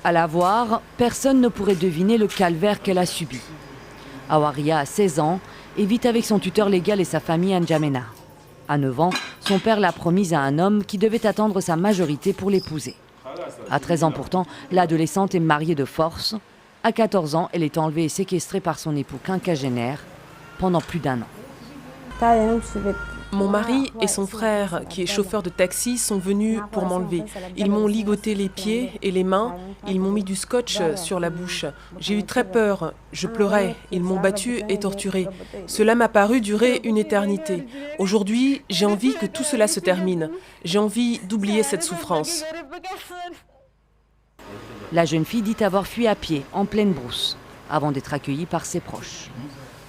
À la voir, personne ne pourrait deviner le calvaire qu'elle a subi. Awaria a 16 ans et vit avec son tuteur légal et sa famille à N'Djamena. À 9 ans, son père l'a promise à un homme qui devait attendre sa majorité pour l'épouser. À 13 ans pourtant, l'adolescente est mariée de force. À 14 ans, elle est enlevée et séquestrée par son époux quinquagénaire pendant plus d'1 an. Mon mari et son frère, qui est chauffeur de taxi, sont venus pour m'enlever. Ils m'ont ligoté les pieds et les mains, ils m'ont mis du scotch sur la bouche. J'ai eu très peur, je pleurais, ils m'ont battu et torturé. Cela m'a paru durer une éternité. Aujourd'hui, j'ai envie que tout cela se termine. J'ai envie d'oublier cette souffrance. La jeune fille dit avoir fui à pied, en pleine brousse, avant d'être accueillie par ses proches.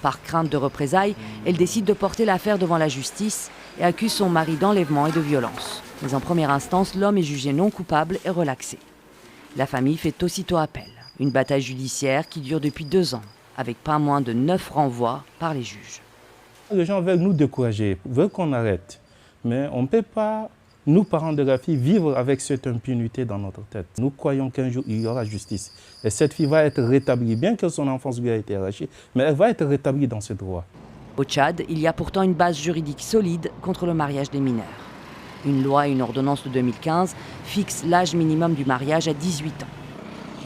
Par crainte de représailles, elle décide de porter l'affaire devant la justice et accuse son mari d'enlèvement et de violence. Mais en première instance, l'homme est jugé non coupable et relaxé. La famille fait aussitôt appel. Une bataille judiciaire qui dure depuis 2 ans, avec pas moins de 9 renvois par les juges. Les gens veulent nous décourager, veulent qu'on arrête. Mais on ne peut pas, nous parents de la fille, vivre avec cette impunité dans notre tête. Nous croyons qu'un jour il y aura justice. Et cette fille va être rétablie, bien que son enfance lui ait été arrachée, mais elle va être rétablie dans ses droits. Au Tchad, il y a pourtant une base juridique solide contre le mariage des mineurs. Une loi et une ordonnance de 2015 fixent l'âge minimum du mariage à 18 ans.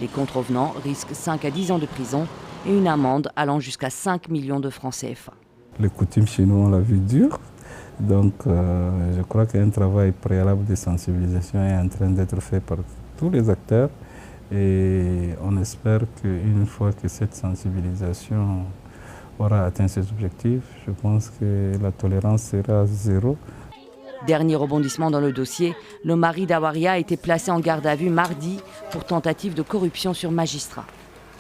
Les contrevenants risquent 5 à 10 ans de prison et une amende allant jusqu'à 5 millions de francs CFA. Les coutumes chez nous, on l'a vu dur. Donc, je crois qu'un travail préalable de sensibilisation est en train d'être fait par tous les acteurs. Et on espère qu'une fois que cette sensibilisation aura atteint ses objectifs, je pense que la tolérance sera 0. Dernier rebondissement dans le dossier, le mari d'Awaria a été placé en garde à vue mardi pour tentative de corruption sur magistrat.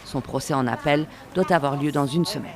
Son procès en appel doit avoir lieu dans 1 semaine.